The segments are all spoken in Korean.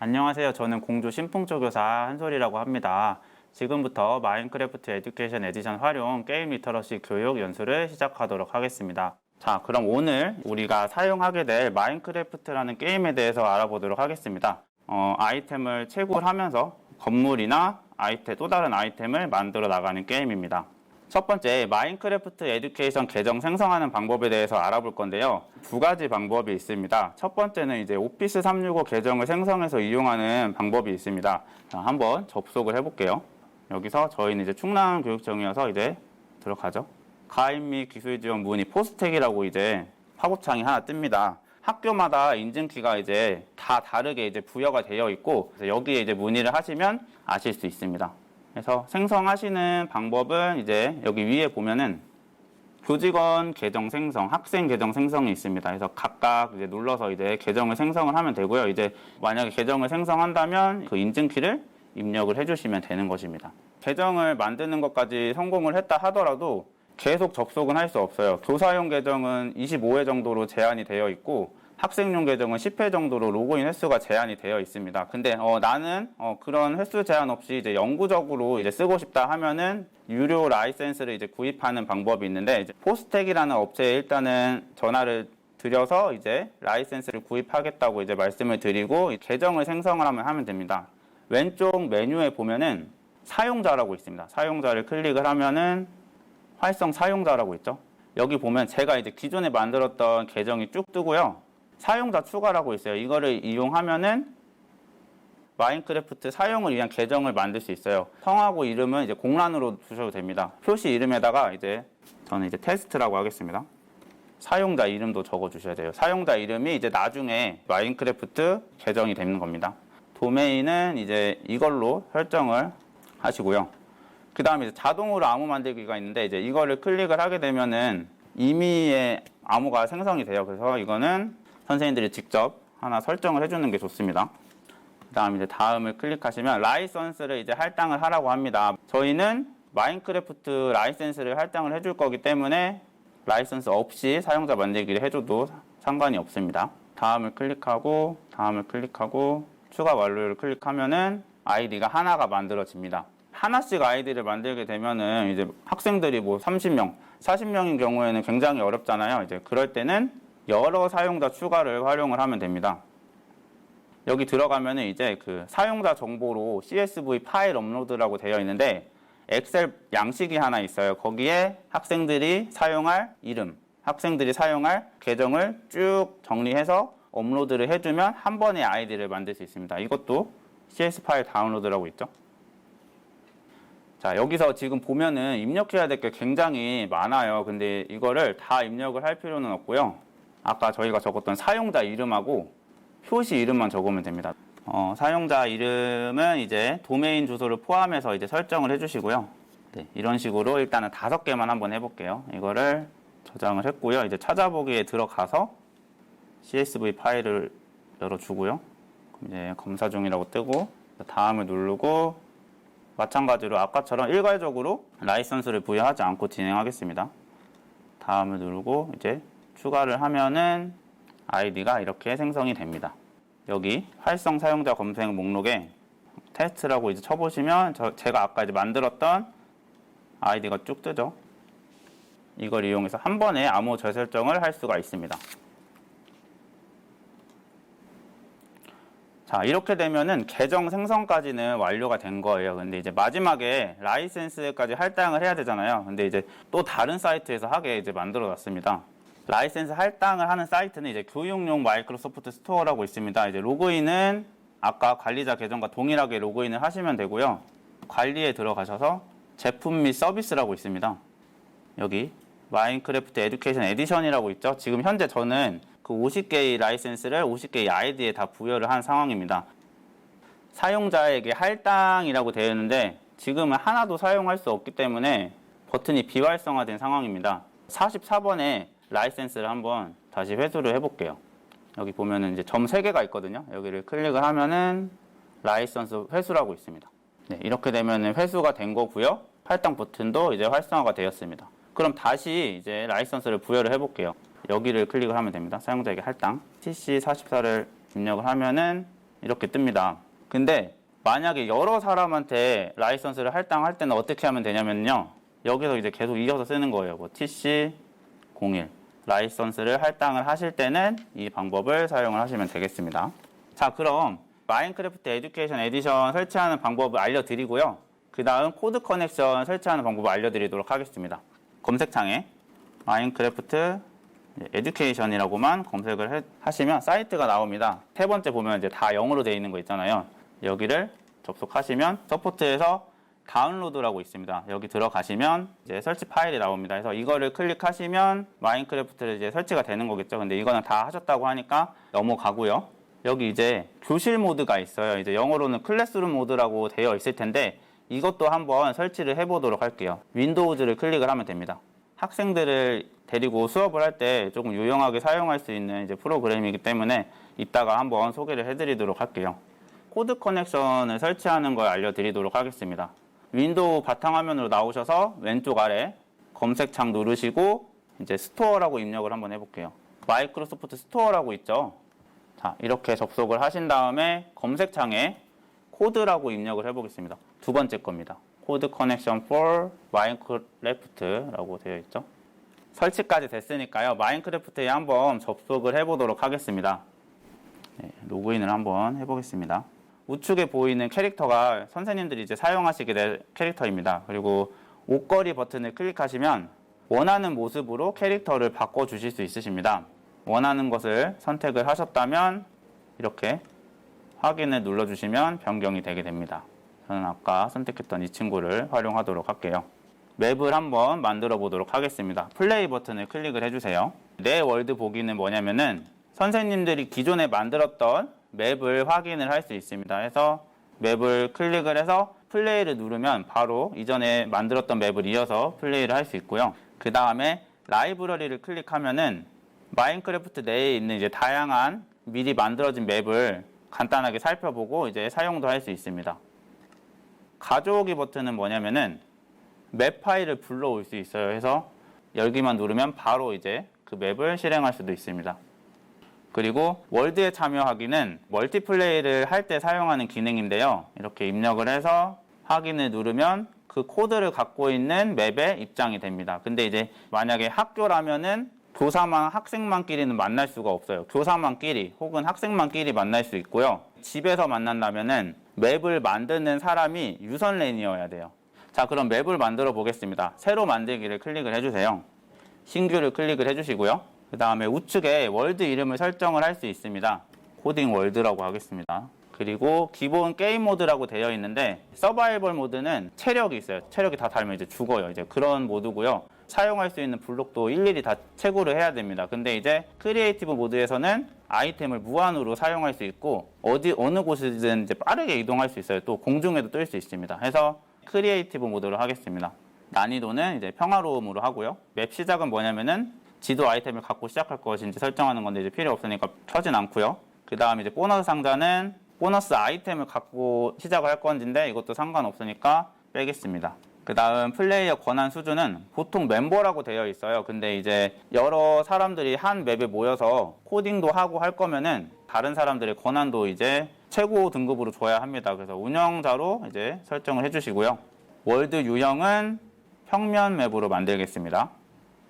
안녕하세요. 저는 공주 신풍조교사 한솔이라고 합니다. 지금부터 마인크래프트 에듀케이션 에디션 활용 게임 리터러시 교육 연수를 시작하도록 하겠습니다. 자, 그럼 오늘 우리가 사용하게 될 마인크래프트라는 게임에 대해서 알아보도록 하겠습니다. 아이템을 채굴 하면서 건물이나 아이템, 또 다른 아이템을 만들어 나가는 게임입니다. 첫 번째, 마인크래프트 에듀케이션 계정 생성하는 방법에 대해서 알아볼 건데요. 두 가지 방법이 있습니다. 첫 번째는 이제 오피스 365 계정을 생성해서 이용하는 방법이 있습니다. 자, 한번 접속을 해볼게요. 여기서 저희는 이제 충남교육청이어서 이제 들어가죠. 가입 및 기술 지원 문의 포스텍이라고 이제 팝업창이 하나 뜹니다. 학교마다 인증키가 이제 다 다르게 이제 부여가 되어 있고, 여기에 이제 문의를 하시면 아실 수 있습니다. 그래서 생성하시는 방법은 이제 여기 위에 보면은 교직원 계정 생성, 학생 계정 생성이 있습니다. 그래서 각각 이제 눌러서 이제 계정을 생성을 하면 되고요. 이제 만약에 계정을 생성한다면 그 인증키를 입력을 해주시면 되는 것입니다. 계정을 만드는 것까지 성공을 했다 하더라도 계속 접속은 할 수 없어요. 교사용 계정은 25회 정도로 제한이 되어 있고, 학생용 계정은 10회 정도로 로그인 횟수가 제한이 되어 있습니다. 근데 나는 그런 횟수 제한 없이 이제 영구적으로 이제 쓰고 싶다 하면은 유료 라이센스를 이제 구입하는 방법이 있는데, 이제 포스텍이라는 업체에 일단은 전화를 드려서 이제 라이센스를 구입하겠다고 이제 말씀을 드리고 계정을 생성을 하면 됩니다. 왼쪽 메뉴에 보면은 사용자라고 있습니다. 사용자를 클릭을 하면은 활성 사용자라고 있죠. 여기 보면 제가 이제 기존에 만들었던 계정이 쭉 뜨고요. 사용자 추가라고 있어요. 이거를 이용하면은 마인크래프트 사용을 위한 계정을 만들 수 있어요. 성하고 이름은 이제 공란으로 주셔도 됩니다. 표시 이름에다가 이제 저는 이제 테스트라고 하겠습니다. 사용자 이름도 적어 주셔야 돼요. 사용자 이름이 이제 나중에 마인크래프트 계정이 되는 겁니다. 도메인은 이제 이걸로 설정을 하시고요. 그 다음에 이제 자동으로 암호 만들기가 있는데, 이제 이거를 클릭을 하게 되면은 임의의 암호가 생성이 돼요. 그래서 이거는 선생님들이 직접 하나 설정을 해주는 게 좋습니다. 그 다음에 이제 다음을 클릭하시면 라이선스를 이제 할당을 하라고 합니다. 저희는 마인크래프트 라이센스를 할당을 해줄 거기 때문에 라이선스 없이 사용자 만들기를 해줘도 상관이 없습니다. 다음을 클릭하고 추가 완료를 클릭하면은 아이디가 하나가 만들어집니다. 하나씩 아이디를 만들게 되면은 이제 학생들이 뭐 30명, 40명인 경우에는 굉장히 어렵잖아요. 이제 그럴 때는 여러 사용자 추가를 활용을 하면 됩니다. 여기 들어가면은 이제 그 사용자 정보로 CSV 파일 업로드라고 되어 있는데, 엑셀 양식이 하나 있어요. 거기에 학생들이 사용할 이름, 학생들이 사용할 계정을 쭉 정리해서 업로드를 해주면 한 번에 아이디를 만들 수 있습니다. 이것도 CS 파일 다운로드라고 있죠. 자, 여기서 지금 보면은 입력해야 될 게 굉장히 많아요. 근데 이거를 다 입력을 할 필요는 없고요. 아까 저희가 적었던 사용자 이름하고 표시 이름만 적으면 됩니다. 사용자 이름은 이제 도메인 주소를 포함해서 이제 설정을 해주시고요. 네, 이런 식으로 일단은 5개만 한번 해볼게요. 이거를 저장을 했고요. 이제 찾아보기에 들어가서 CSV 파일을 열어주고요. 이제 검사 중이라고 뜨고 다음을 누르고, 마찬가지로 아까처럼 일괄적으로 라이선스를 부여하지 않고 진행하겠습니다. 다음을 누르고 이제 추가를 하면은 아이디가 이렇게 생성이 됩니다. 여기 활성 사용자 검색 목록에 테스트라고 이제 쳐보시면 제가 아까 이제 만들었던 아이디가 쭉 뜨죠. 이걸 이용해서 한 번에 암호 재설정을 할 수가 있습니다. 자, 이렇게 되면은 계정 생성까지는 완료가 된 거예요. 근데 이제 마지막에 라이센스까지 할당을 해야 되잖아요. 근데 이제 또 다른 사이트에서 하게 이제 만들어 놨습니다. 라이센스 할당을 하는 사이트는 이제 교육용 마이크로소프트 스토어라고 있습니다. 이제 로그인은 아까 관리자 계정과 동일하게 로그인을 하시면 되고요. 관리에 들어가셔서 제품 및 서비스라고 있습니다. 여기 마인크래프트 에듀케이션 에디션이라고 있죠. 지금 현재 저는 그 50개의 라이센스를 50개의 아이디에 다 부여를 한 상황입니다. 사용자에게 할당이라고 되어 있는데 지금은 하나도 사용할 수 없기 때문에 버튼이 비활성화된 상황입니다. 44번에 라이센스를 한번 다시 회수를 해볼게요. 여기 보면은 이제 점 3개가 있거든요. 여기를 클릭을 하면은 라이선스 회수라고 있습니다. 네, 이렇게 되면은 회수가 된 거고요. 할당 버튼도 이제 활성화가 되었습니다. 그럼 다시 이제 라이선스를 부여를 해볼게요. 여기를 클릭을 하면 됩니다. 사용자에게 할당 TC44를 입력을 하면은 이렇게 뜹니다. 근데 만약에 여러 사람한테 라이선스를 할당할 때는 어떻게 하면 되냐면요. 여기서 이제 계속 이어서 쓰는 거예요. 뭐 TC01 라이선스를 할당을 하실 때는 이 방법을 사용을 하시면 되겠습니다. 자, 그럼 마인크래프트 에듀케이션 에디션 설치하는 방법을 알려드리고요. 그 다음 코드 커넥션 설치하는 방법을 알려드리도록 하겠습니다. 검색창에 마인크래프트 에듀케이션이라고만 검색을 하시면 사이트가 나옵니다. 세 번째 보면 이제 다 영어로 되어 있는 거 있잖아요. 여기를 접속하시면 서포트에서 다운로드라고 있습니다. 여기 들어가시면 이제 설치 파일이 나옵니다. 그래서 이거를 클릭하시면 마인크래프트를 이제 설치가 되는 거겠죠. 근데 이거는 다 하셨다고 하니까 넘어가고요. 여기 이제 교실 모드가 있어요. 이제 영어로는 클래스룸 모드라고 되어 있을 텐데 이것도 한번 설치를 해보도록 할게요. 윈도우즈를 클릭을 하면 됩니다. 학생들을 데리고 수업을 할 때 조금 유용하게 사용할 수 있는 이제 프로그램이기 때문에 이따가 한번 소개를 해드리도록 할게요. 코드 커넥션을 설치하는 걸 알려드리도록 하겠습니다. 윈도우 바탕화면으로 나오셔서 왼쪽 아래 검색창 누르시고 이제 스토어라고 입력을 한번 해볼게요. 마이크로소프트 스토어라고 있죠. 자, 이렇게 접속을 하신 다음에 검색창에 코드라고 입력을 해보겠습니다. 두 번째 겁니다. 코드 커넥션 for 마인크래프트라고 되어 있죠. 설치까지 됐으니까요. 마인크래프트에 한번 접속을 해보도록 하겠습니다. 네, 로그인을 한번 해보겠습니다. 우측에 보이는 캐릭터가 선생님들이 이제 사용하시게 될 캐릭터입니다. 그리고 옷걸이 버튼을 클릭하시면 원하는 모습으로 캐릭터를 바꿔주실 수 있으십니다. 원하는 것을 선택을 하셨다면 이렇게 확인을 눌러주시면 변경이 되게 됩니다. 저는 아까 선택했던 이 친구를 활용하도록 할게요. 맵을 한번 만들어 보도록 하겠습니다. 플레이 버튼을 클릭을 해주세요. 내 월드 보기는 뭐냐면은 선생님들이 기존에 만들었던 맵을 확인을 할 수 있습니다. 해서 맵을 클릭을 해서 플레이를 누르면 바로 이전에 만들었던 맵을 이어서 플레이를 할 수 있고요. 그 다음에 라이브러리를 클릭하면은 마인크래프트 내에 있는 이제 다양한 미리 만들어진 맵을 간단하게 살펴보고 이제 사용도 할 수 있습니다. 가져오기 버튼은 뭐냐면은 맵 파일을 불러올 수 있어요. 해서 열기만 누르면 바로 이제 그 맵을 실행할 수도 있습니다. 그리고 월드에 참여하기는 멀티플레이를 할 때 사용하는 기능인데요. 이렇게 입력을 해서 확인을 누르면 그 코드를 갖고 있는 맵에 입장이 됩니다. 근데 이제 만약에 학교라면은 교사만 학생만끼리는 만날 수가 없어요. 교사만끼리 혹은 학생만끼리 만날 수 있고요. 집에서 만난다면은 맵을 만드는 사람이 유선랜이어야 돼요. 자, 그럼 맵을 만들어 보겠습니다. 새로 만들기를 클릭을 해주세요. 신규를 클릭을 해주시고요. 그 다음에 우측에 월드 이름을 설정을 할 수 있습니다. 코딩 월드라고 하겠습니다. 그리고 기본 게임 모드라고 되어 있는데 서바이벌 모드는 체력이 있어요. 체력이 다 닳으면 이제 죽어요. 이제 그런 모드고요. 사용할 수 있는 블록도 일일이 다 채굴을 해야 됩니다. 근데 이제 크리에이티브 모드에서는 아이템을 무한으로 사용할 수 있고 어느 곳이든 이제 빠르게 이동할 수 있어요. 또 공중에도 뜰 수 있습니다. 해서 크리에이티브 모드로 하겠습니다. 난이도는 이제 평화로움으로 하고요. 맵 시작은 뭐냐면은 지도 아이템을 갖고 시작할 것인지 설정하는 건데 이제 필요 없으니까 켜진 않고요. 그 다음 이제 보너스 상자는 보너스 아이템을 갖고 시작을 할 건지인데 이것도 상관없으니까 빼겠습니다. 그 다음 플레이어 권한 수준은 보통 멤버라고 되어 있어요. 근데 이제 여러 사람들이 한 맵에 모여서 코딩도 하고 할 거면은 다른 사람들의 권한도 이제 최고 등급으로 줘야 합니다. 그래서 운영자로 이제 설정을 해주시고요. 월드 유형은 평면 맵으로 만들겠습니다.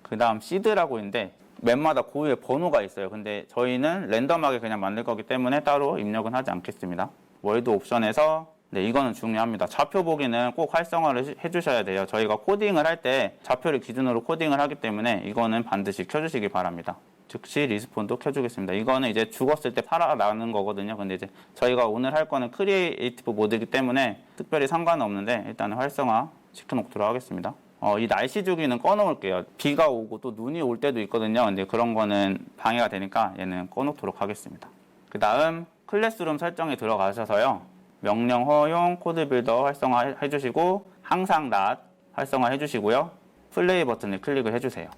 그 다음 시드라고 있는데 맵마다 고유의 번호가 있어요. 근데 저희는 랜덤하게 그냥 만들 거기 때문에 따로 입력은 하지 않겠습니다. 월드 옵션에서 네, 이거는 중요합니다. 좌표 보기는 꼭 활성화를 해주셔야 돼요. 저희가 코딩을 할 때 좌표를 기준으로 코딩을 하기 때문에 이거는 반드시 켜주시기 바랍니다. 즉시 리스폰도 켜주겠습니다. 이거는 이제 죽었을 때 살아나는 거거든요. 근데 이제 저희가 오늘 할 거는 크리에이티브 모드이기 때문에 특별히 상관은 없는데 일단은 활성화 시켜놓도록 하겠습니다. 이 날씨 주기는 꺼놓을게요. 비가 오고 또 눈이 올 때도 있거든요. 근데 그런 거는 방해가 되니까 얘는 꺼놓도록 하겠습니다. 그 다음 클래스룸 설정에 들어가셔서요. 명령 허용 코드 빌더 활성화 해주시고 항상 낫 활성화 해주시고요. 플레이 버튼을 클릭을 해주세요.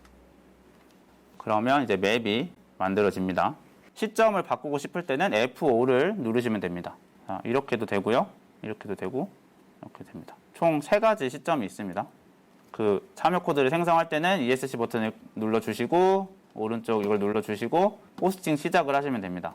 그러면 이제 맵이 만들어집니다. 시점을 바꾸고 싶을 때는 F5를 누르시면 됩니다. 자, 이렇게도 되고요. 이렇게도 되고 이렇게 됩니다. 총 3가지 시점이 있습니다. 그 참여 코드를 생성할 때는 ESC 버튼을 눌러주시고 오른쪽 이걸 눌러주시고 포스팅 시작을 하시면 됩니다.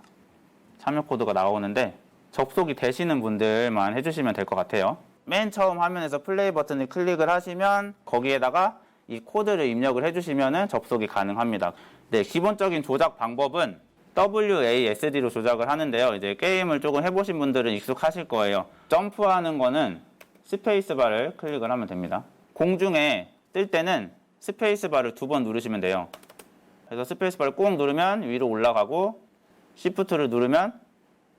참여 코드가 나오는데 접속이 되시는 분들만 해주시면 될 것 같아요. 맨 처음 화면에서 플레이 버튼을 클릭을 하시면 거기에다가 이 코드를 입력을 해주시면 접속이 가능합니다. 네, 기본적인 조작 방법은 WASD로 조작을 하는데요. 이제 게임을 조금 해보신 분들은 익숙하실 거예요. 점프하는 거는 스페이스바를 클릭을 하면 됩니다. 공중에 뜰 때는 스페이스바를 2번 누르시면 돼요. 그래서 스페이스바를 꾹 누르면 위로 올라가고 Shift를 누르면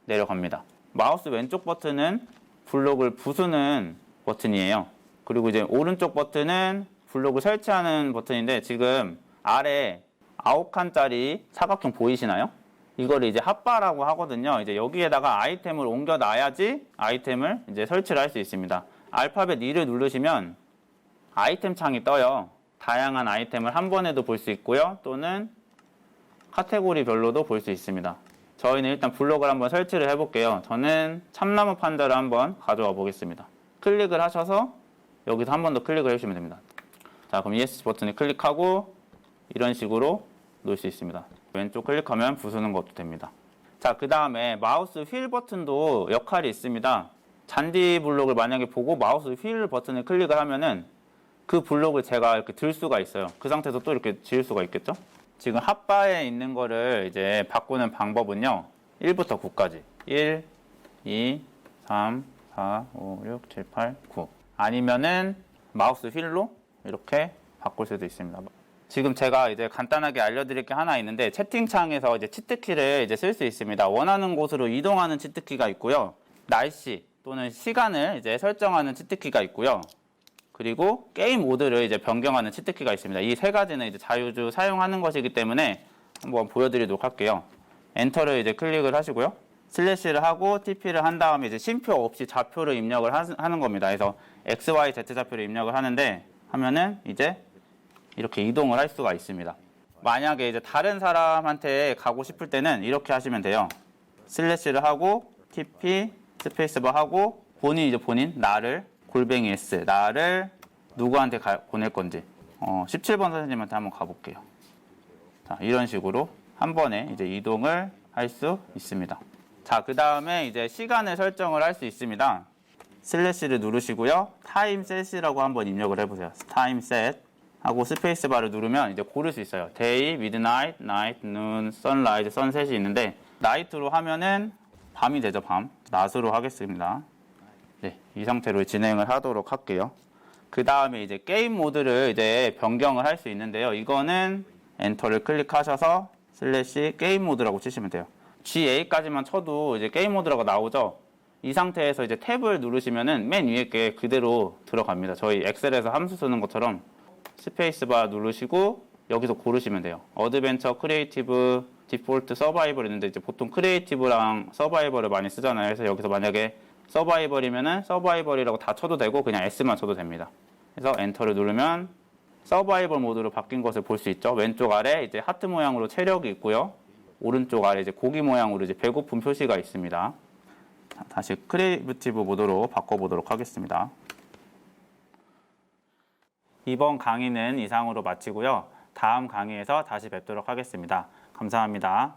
내려갑니다. 마우스 왼쪽 버튼은 블록을 부수는 버튼이에요. 그리고 이제 오른쪽 버튼은 블록을 설치하는 버튼인데 지금 아래 9칸짜리 사각형 보이시나요? 이거를 이제 핫바라고 하거든요. 이제 여기에다가 아이템을 옮겨 놔야지 아이템을 이제 설치를 할 수 있습니다. 알파벳 2를 누르시면 아이템 창이 떠요. 다양한 아이템을 한 번에도 볼 수 있고요. 또는 카테고리별로도 볼 수 있습니다. 저희는 일단 블록을 한번 설치를 해볼게요. 저는 참나무 판자를 한번 가져와 보겠습니다. 클릭을 하셔서 여기서 한 번 더 클릭을 해주시면 됩니다. 자, 그럼 ESC 버튼을 클릭하고 이런 식으로 놓을 수 있습니다. 왼쪽 클릭하면 부수는 것도 됩니다. 자, 그 다음에 마우스 휠 버튼도 역할이 있습니다. 잔디 블록을 만약에 보고 마우스 휠 버튼을 클릭을 하면은 그 블록을 제가 이렇게 들 수가 있어요. 그 상태에서 또 이렇게 지을 수가 있겠죠? 지금 핫바에 있는 거를 이제 바꾸는 방법은요. 1부터 9까지. 1, 2, 3, 4, 5, 6, 7, 8, 9. 아니면은 마우스 휠로 이렇게 바꿀 수도 있습니다. 지금 제가 이제 간단하게 알려드릴 게 하나 있는데 채팅창에서 이제 치트키를 이제 쓸 수 있습니다. 원하는 곳으로 이동하는 치트키가 있고요. 날씨 또는 시간을 이제 설정하는 치트키가 있고요. 그리고 게임 모드를 이제 변경하는 치트키가 있습니다. 이 세 가지는 이제 자유주 사용하는 것이기 때문에 한번 보여드리도록 할게요. 엔터를 이제 클릭을 하시고요. 슬래시를 하고 TP를 한 다음에 이제 쉼표 없이 좌표를 입력을 하는 겁니다. 그래서 X, Y, Z 좌표를 입력을 하는데 하면은 이제 이렇게 이동을 할 수가 있습니다. 만약에 이제 다른 사람한테 가고 싶을 때는 이렇게 하시면 돼요. 슬래시를 하고 TP 스페이스바 하고 본인 나를 골뱅이 S 나를 누구한테 보낼 건지 17번 선생님한테 한번 가볼게요. 자, 이런 식으로 한 번에 이제 이동을 할 수 있습니다. 자, 그 다음에 이제 시간을 설정을 할 수 있습니다. 슬래시를 누르시고요. 타임셋이라고 한번 입력을 해보세요. 타임셋 하고 스페이스바를 누르면 이제 고를 수 있어요. 데이, 미드나잇, 나이트, 눈, 선라이즈, 선셋이 있는데 나이트로 하면은 밤이 되죠. 밤. 낮으로 하겠습니다. 네, 이 상태로 진행을 하도록 할게요. 그 다음에 이제 게임 모드를 이제 변경을 할 수 있는데요. 이거는 엔터를 클릭하셔서 슬래시 게임 모드라고 치시면 돼요. GA까지만 쳐도 이제 게임 모드라고 나오죠. 이 상태에서 이제 탭을 누르시면은 맨 위에 게 그대로 들어갑니다. 저희 엑셀에서 함수 쓰는 것처럼 스페이스바 누르시고 여기서 고르시면 돼요. 어드벤처, 크리에이티브, 디폴트, 서바이벌 있는데 이제 보통 크리에이티브랑 서바이벌을 많이 쓰잖아요. 그래서 여기서 만약에 서바이벌이면은 서바이벌이라고 다 쳐도 되고 그냥 S만 쳐도 됩니다. 그래서 엔터를 누르면 서바이벌 모드로 바뀐 것을 볼 수 있죠. 왼쪽 아래 이제 하트 모양으로 체력이 있고요. 오른쪽 아래 이제 고기 모양으로 이제 배고픔 표시가 있습니다. 자, 다시 크리에이티브 모드로 바꿔보도록 하겠습니다. 이번 강의는 이상으로 마치고요. 다음 강의에서 다시 뵙도록 하겠습니다. 감사합니다.